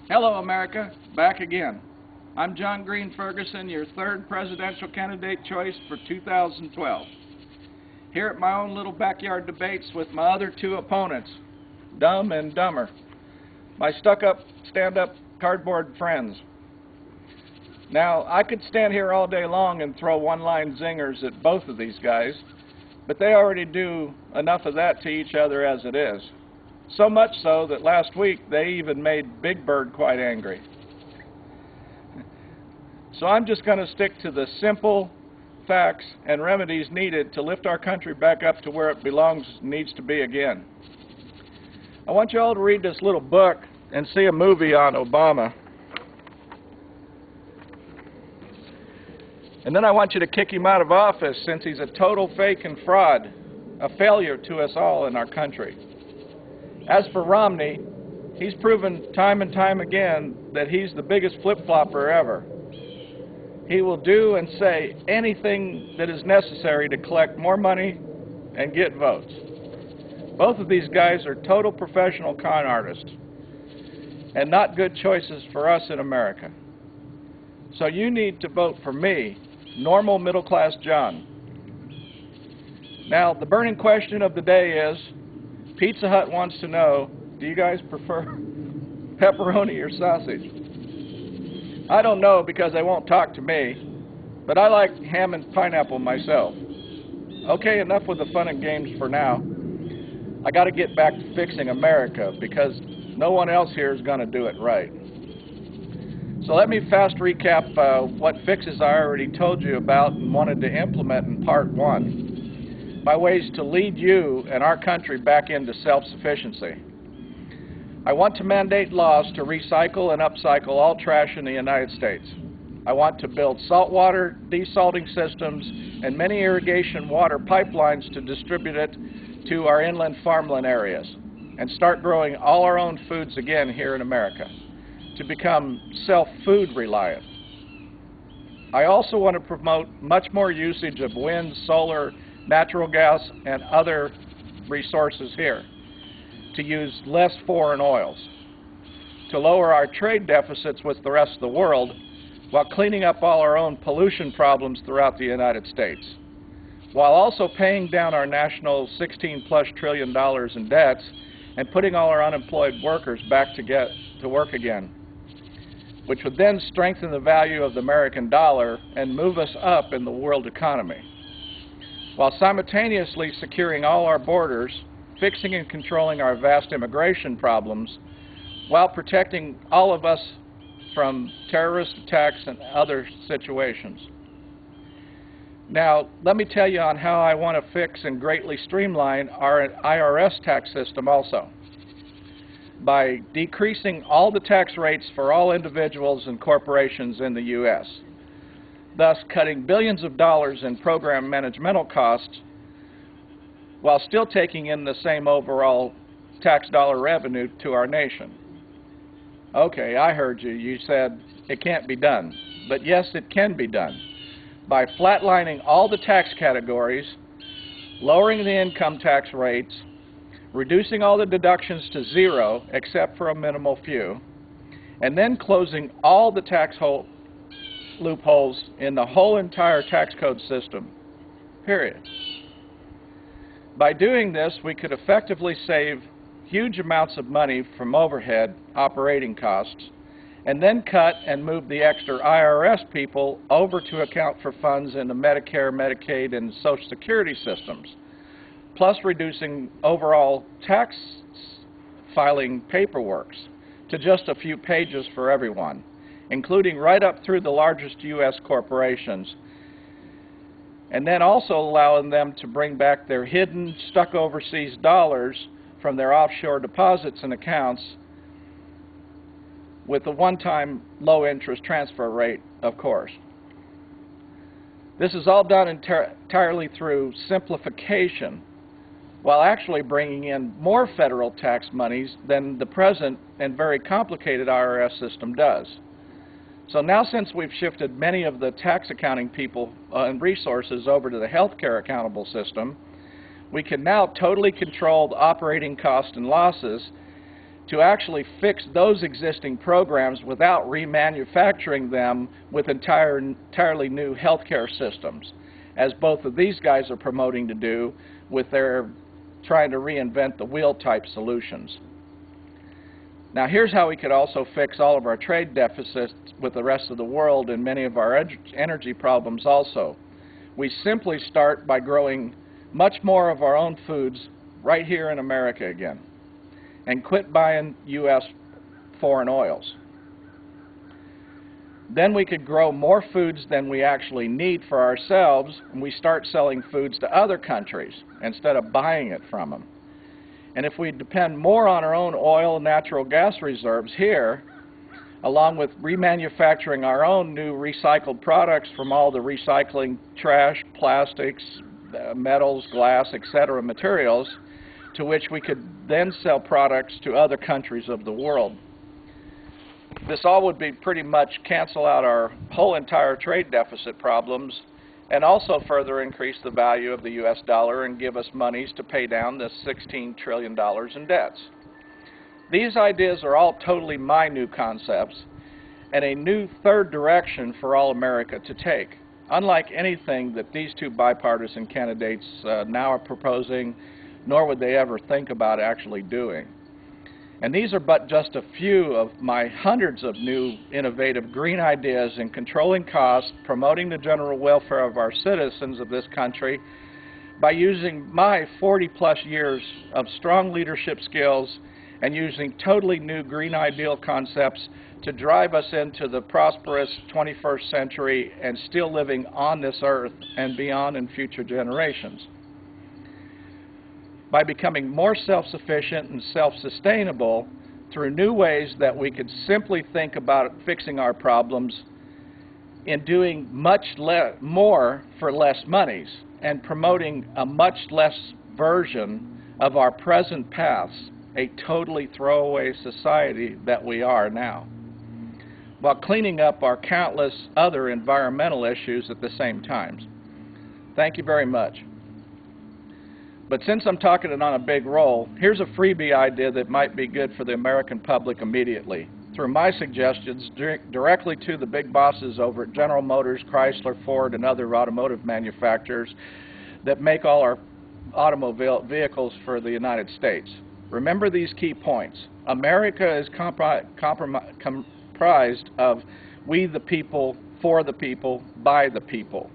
Hello, America. Back again. I'm John Green Ferguson, your third presidential candidate choice for 2012. Here at my own little backyard debates with my other two opponents, Dumb and Dumber, my stuck-up, stand-up cardboard friends. Now, I could stand here all day long and throw one-line zingers at both of these guys, but they already do enough of that to each other as it is. So much so that last week they even made Big Bird quite angry. So I'm just going to stick to the simple facts and remedies needed to lift our country back up to where it belongs and needs to be again. I want you all to read this little book and see a movie on Obama. And then I want you to kick him out of office since he's a total fake and fraud, a failure to us all in our country. As for Romney, he's proven time and time again that he's the biggest flip-flopper ever. He will do and say anything that is necessary to collect more money and get votes. Both of these guys are total professional con artists and not good choices for us in America. So you need to vote for me, normal middle-class John. Now, the burning question of the day is, Pizza Hut wants to know, do you guys prefer pepperoni or sausage? I don't know because they won't talk to me, but I like ham and pineapple myself. Okay, enough with the fun and games for now. I got to get back to fixing America because no one else here is going to do it right. So let me fast recap what fixes I already told you about and wanted to implement in Part 1. My ways to lead you and our country back into self-sufficiency. I want to mandate laws to recycle and upcycle all trash in the United States. I want to build saltwater desalting systems and many irrigation water pipelines to distribute it to our inland farmland areas and start growing all our own foods again here in America to become self-food reliant. I also want to promote much more usage of wind, solar, natural gas, and other resources here, to use less foreign oils, to lower our trade deficits with the rest of the world while cleaning up all our own pollution problems throughout the United States, while also paying down our national $16+ trillion in debts and putting all our unemployed workers back to work again, which would then strengthen the value of the American dollar and move us up in the world economy, while simultaneously securing all our borders, fixing and controlling our vast immigration problems, while protecting all of us from terrorist attacks and other situations. Now, let me tell you on how I want to fix and greatly streamline our IRS tax system also, by decreasing all the tax rates for all individuals and corporations in the U.S., thus cutting billions of dollars in program managemental costs while still taking in the same overall tax dollar revenue to our nation. Okay, I heard you. You said it can't be done. But yes, it can be done by flatlining all the tax categories, lowering the income tax rates, reducing all the deductions to zero except for a minimal few, and then closing all the tax loopholes in the whole entire tax code system, period. By doing this, we could effectively save huge amounts of money from overhead operating costs and then cut and move the extra IRS people over to account for funds in the Medicare, Medicaid, and Social Security systems, plus reducing overall tax filing paperwork to just a few pages for everyone, including right up through the largest U.S. corporations, and then also allowing them to bring back their hidden, stuck overseas dollars from their offshore deposits and accounts with a one-time low-interest transfer rate, of course. This is all done entirely through simplification, while actually bringing in more federal tax monies than the present and very complicated IRS system does. So now, since we've shifted many of the tax accounting people and resources over to the healthcare accountable system, we can now totally control the operating costs and losses to actually fix those existing programs without remanufacturing them with entirely new healthcare systems, as both of these guys are promoting to do with their trying to reinvent the wheel type solutions. Now here's how we could also fix all of our trade deficits with the rest of the world and many of our energy problems also. We simply start by growing much more of our own foods right here in America again, and quit buying U.S. foreign oils. Then we could grow more foods than we actually need for ourselves, and we start selling foods to other countries instead of buying it from them. And if we depend more on our own oil and natural gas reserves here, along with remanufacturing our own new recycled products from all the recycling trash, plastics, metals, glass, etc. materials, to which we could then sell products to other countries of the world. This all would be pretty much cancel out our whole entire trade deficit problems, and also further increase the value of the U.S. dollar and give us monies to pay down this $16 trillion in debts. These ideas are all totally my new concepts and a new third direction for all America to take, unlike anything that these two bipartisan candidates now are proposing, nor would they ever think about actually doing. And these are but just a few of my hundreds of new innovative green ideas in controlling costs, promoting the general welfare of our citizens of this country by using my 40-plus years of strong leadership skills and using totally new green ideal concepts to drive us into the prosperous 21st century and still living on this earth and beyond in future generations. By becoming more self-sufficient and self-sustainable through new ways that we could simply think about fixing our problems in doing much more for less monies and promoting a much less version of our present paths, a totally throwaway society that we are now, while cleaning up our countless other environmental issues at the same time. Thank you very much. But since I'm talking it on a big roll, here's a freebie idea that might be good for the American public immediately, through my suggestions directly to the big bosses over at General Motors, Chrysler, Ford, and other automotive manufacturers that make all our automobile vehicles for the United States. Remember these key points. America is comprised of we the people, for the people, by the people.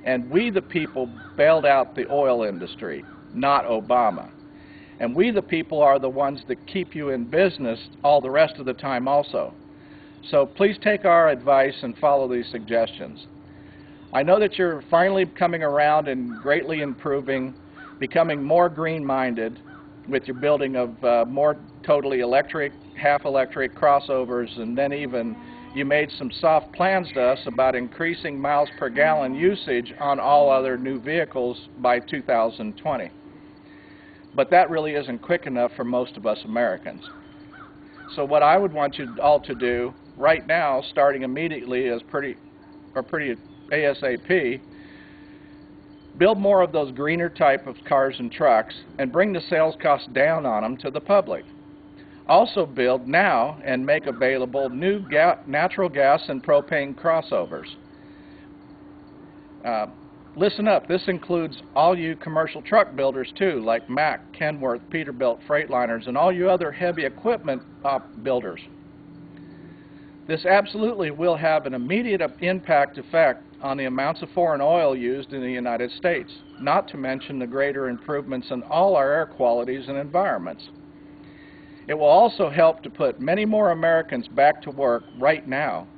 And we the people bailed out the oil industry, not Obama. And we the people are the ones that keep you in business all the rest of the time also. So please take our advice and follow these suggestions. I know that you're finally coming around and greatly improving, becoming more green-minded with your building of more totally electric, half-electric crossovers, and then even you made some soft plans to us about increasing miles per gallon usage on all other new vehicles by 2020. But that really isn't quick enough for most of us Americans. So what I would want you all to do right now, starting immediately is pretty ASAP, build more of those greener type of cars and trucks and bring the sales costs down on them to the public. Also build now and make available new natural gas and propane crossovers. Listen up, this includes all you commercial truck builders too, like Mack, Kenworth, Peterbilt, Freightliners, and all you other heavy equipment builders. This absolutely will have an immediate impact effect on the amounts of foreign oil used in the United States, not to mention the greater improvements in all our air qualities and environments. It will also help to put many more Americans back to work right now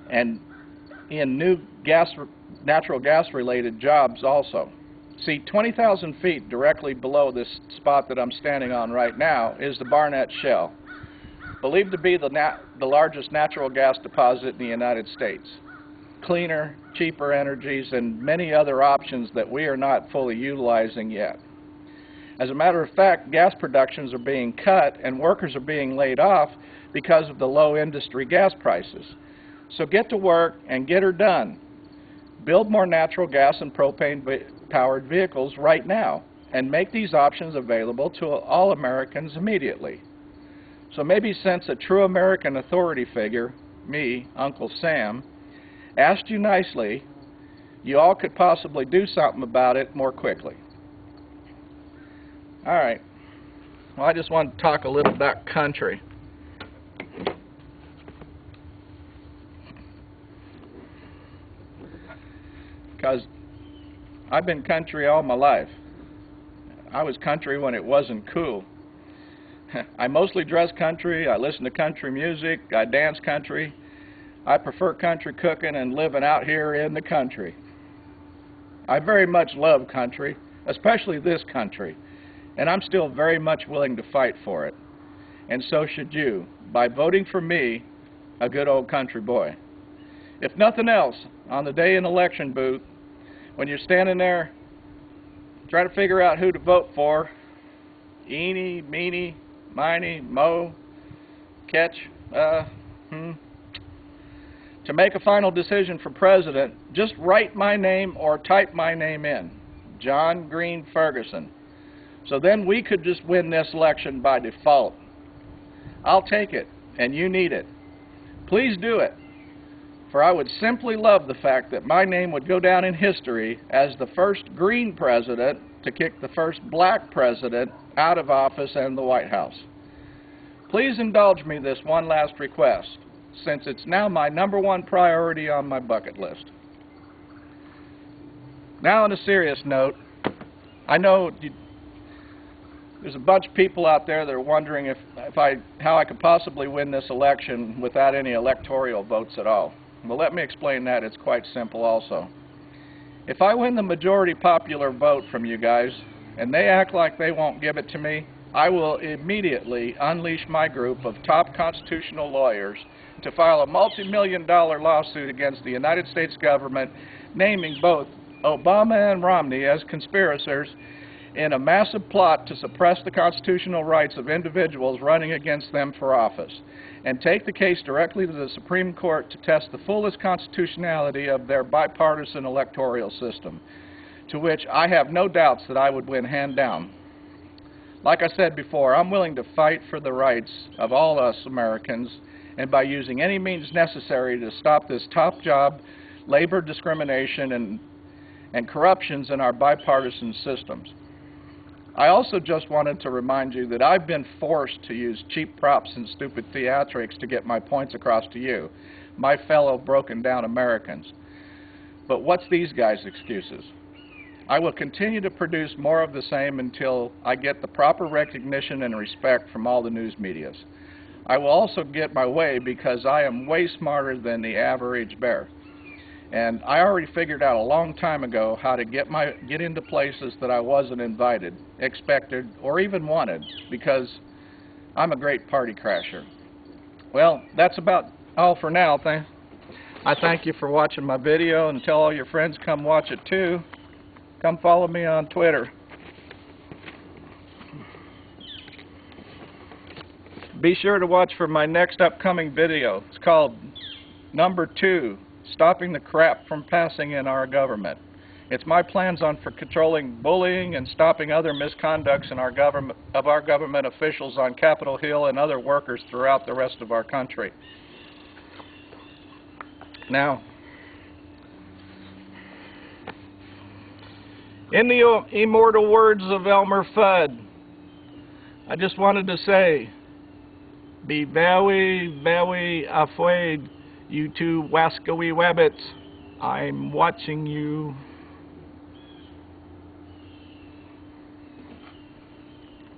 and in new natural gas-related jobs also. See, 20,000 feet directly below this spot that I'm standing on right now is the Barnett Shale, believed to be the largest natural gas deposit in the United States. Cleaner, cheaper energies, and many other options that we are not fully utilizing yet. As a matter of fact, gas productions are being cut and workers are being laid off because of the low industry gas prices. So get to work and get her done. Build more natural gas and propane-powered vehicles right now and make these options available to all Americans immediately. So maybe since a true American authority figure, me, Uncle Sam, asked you nicely, you all could possibly do something about it more quickly. All right. Well, I just want to talk a little about country. Because I've been country all my life. I was country when it wasn't cool. I mostly dress country, I listen to country music, I dance country. I prefer country cooking and living out here in the country. I very much love country, especially this country, and I'm still very much willing to fight for it. And so should you, by voting for me, a good old country boy. If nothing else, on the day in election booth, when you're standing there trying to figure out who to vote for, eeny, meeny, miny, mo, catch, to make a final decision for president, just write my name or type my name in, John Green Ferguson. So then we could just win this election by default. I'll take it, and you need it. Please do it, for I would simply love the fact that my name would go down in history as the first Green president to kick the first black president out of office and the White House. Please indulge me this one last request, since it's now my #1 priority on my bucket list. Now, on a serious note, I know there's a bunch of people out there that are wondering how I could possibly win this election without any electoral votes at all. Well, let me explain that. It's quite simple also. If I win the majority popular vote from you guys, and they act like they won't give it to me, I will immediately unleash my group of top constitutional lawyers to file a multi-million-dollar lawsuit against the United States government, naming both Obama and Romney as conspirators in a massive plot to suppress the constitutional rights of individuals running against them for office, and take the case directly to the Supreme Court to test the fullest constitutionality of their bipartisan electoral system, to which I have no doubts that I would win hand down. Like I said before, I'm willing to fight for the rights of all us Americans, and by using any means necessary to stop this top job labor discrimination and corruptions in our bipartisan systems. I also just wanted to remind you that I've been forced to use cheap props and stupid theatrics to get my points across to you, my fellow broken down Americans. But what's these guys' excuses? I will continue to produce more of the same until I get the proper recognition and respect from all the news medias. I will also get my way because I am way smarter than the average bear. And I already figured out a long time ago how to get into places that I wasn't invited, expected, or even wanted, because I'm a great party crasher. Well, that's about all for now. I thank you for watching my video, and tell all your friends come watch it too. Come follow me on Twitter. Be sure to watch for my next upcoming video. It's called #2. Stopping the crap from passing in our government. It's my plans for controlling bullying and stopping other misconducts in our government officials on Capitol Hill and other workers throughout the rest of our country. Now, in the immortal words of Elmer Fudd, I just wanted to say, be very, very afraid, you two wascally wabbits. I'm watching you.